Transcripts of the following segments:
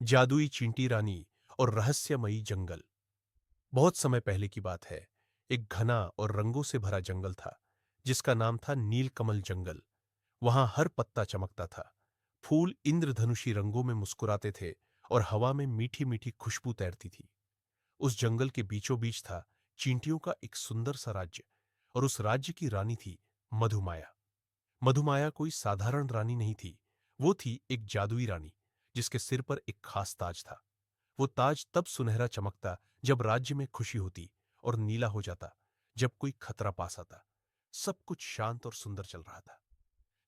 जादुई चींटी रानी और रहस्यमयी जंगल। बहुत समय पहले की बात है। एक घना और रंगों से भरा जंगल था जिसका नाम था नीलकमल जंगल। वहां हर पत्ता चमकता था, फूल इंद्रधनुषी रंगों में मुस्कुराते थे और हवा में मीठी मीठी खुशबू तैरती थी। उस जंगल के बीचों बीच था चींटियों का एक सुंदर सा राज्य, और उस राज्य की रानी थी मधुमाया। मधुमाया कोई साधारण रानी नहीं थी, वो थी एक जादुई रानी जिसके सिर पर एक खास ताज था। वो ताज तब सुनहरा चमकता जब राज्य में खुशी होती, और नीला हो जाता जब कोई खतरा पास आता। सब कुछ शांत और सुंदर चल रहा था।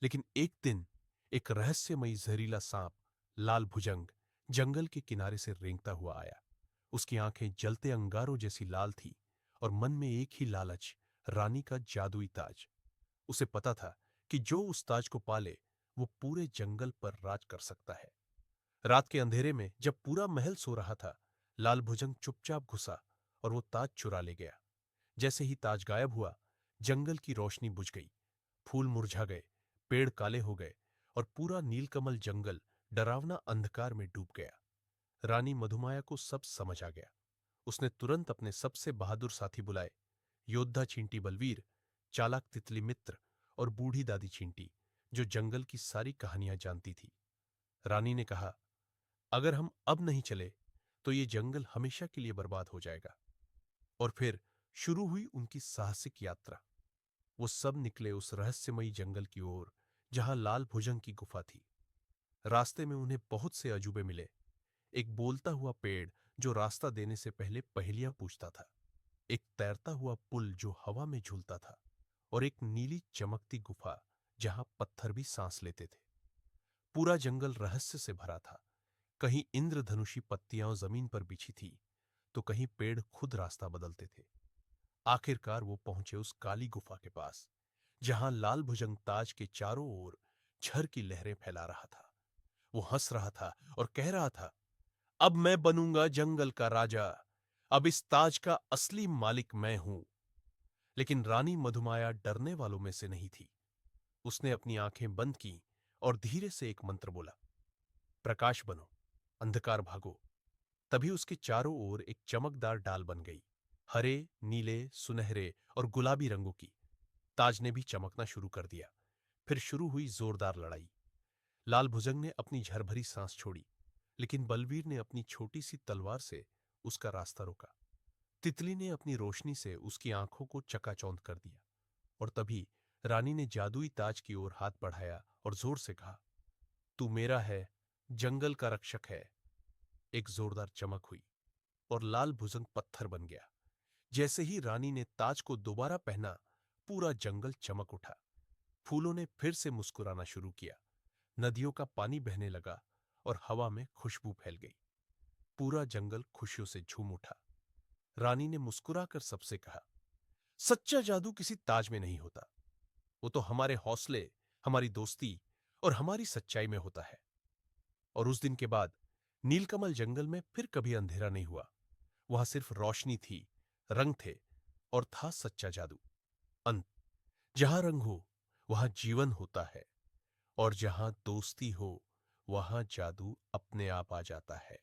लेकिन एक दिन एक रहस्यमयी जहरीला सांप, लाल भुजंग, जंगल के किनारे से रेंगता हुआ आया। उसकी आंखें जलते अंगारों जैसी लाल थी, और मन में एक ही लालच, रानी का जादुई ताज। उसे पता था कि जो उस ताज को पाले वो पूरे जंगल पर राज कर सकता है। रात के अंधेरे में जब पूरा महल सो रहा था, लाल भुजंग चुपचाप घुसा और वो ताज चुरा ले गया। जैसे ही ताज गायब हुआ, जंगल की रोशनी बुझ गई, फूल मुरझा गए, पेड़ काले हो गए, और पूरा नीलकमल जंगल डरावना अंधकार में डूब गया। रानी मधुमाया को सब समझ आ गया। उसने तुरंत अपने सबसे बहादुर साथी बुलाए, योद्धा चींटी बलवीर, चालाक तितली मित्र और बूढ़ी दादी चींटी, जो जंगल की सारी कहानियां जानती थी। रानी ने कहा, अगर हम अब नहीं चले तो ये जंगल हमेशा के लिए बर्बाद हो जाएगा। और फिर शुरू हुई उनकी साहसिक यात्रा। वो सब निकले उस रहस्यमयी जंगल की ओर जहां लाल भुजंग की गुफा थी। रास्ते में उन्हें बहुत से अजूबे मिले। एक बोलता हुआ पेड़ जो रास्ता देने से पहले पहेलियां पूछता था, एक तैरता हुआ पुल जो हवा में झूलता था, और एक नीली चमकती गुफा जहां पत्थर भी सांस लेते थे। पूरा जंगल रहस्य से भरा था। कहीं इंद्रधनुषी पत्तियां जमीन पर बिछी थी, तो कहीं पेड़ खुद रास्ता बदलते थे। आखिरकार वो पहुंचे उस काली गुफा के पास, जहां लाल भुजंग ताज के चारों ओर झर की लहरें फैला रहा था। वो हंस रहा था और कह रहा था, अब मैं बनूंगा जंगल का राजा। अब इस ताज का असली मालिक मैं हूं। लेकिन रानी मधुमाया डरने वालों में से नहीं थी। उसने अपनी आंखें बंद की और धीरे से एक मंत्र बोला, प्रकाश बनो, अंधकार भागो। तभी उसके चारों ओर एक चमकदार डाल बन गई, हरे, नीले, सुनहरे और गुलाबी रंगों की। ताज ने भी चमकना शुरू कर दिया। फिर शुरू हुई जोरदार लड़ाई। लाल भुजंग ने अपनी झरभरी सांस छोड़ी, लेकिन बलवीर ने अपनी छोटी सी तलवार से उसका रास्ता रोका। तितली ने अपनी रोशनी से उसकी आंखों को चकाचौंध कर दिया। और तभी रानी ने जादुई ताज की ओर हाथ बढ़ाया और जोर से कहा, तू मेरा है, जंगल का रक्षक है। एक जोरदार चमक हुई और लाल भुजंग पत्थर बन गया। जैसे ही रानी ने ताज को दोबारा पहना, पूरा जंगल चमक उठा। फूलों ने फिर से मुस्कुराना शुरू किया, नदियों का पानी बहने लगा और हवा में खुशबू फैल गई। पूरा जंगल खुशियों से झूम उठा। रानी ने मुस्कुराकर सबसे कहा, सच्चा जादू किसी ताज में नहीं होता, वो तो हमारे हौसले, हमारी दोस्ती और हमारी सच्चाई में होता है। और उस दिन के बाद नीलकमल जंगल में फिर कभी अंधेरा नहीं हुआ। वहां सिर्फ रोशनी थी, रंग थे, और था सच्चा जादू। अंत। जहां रंग हो वहां जीवन होता है, और जहां दोस्ती हो वहां जादू अपने आप आ जाता है।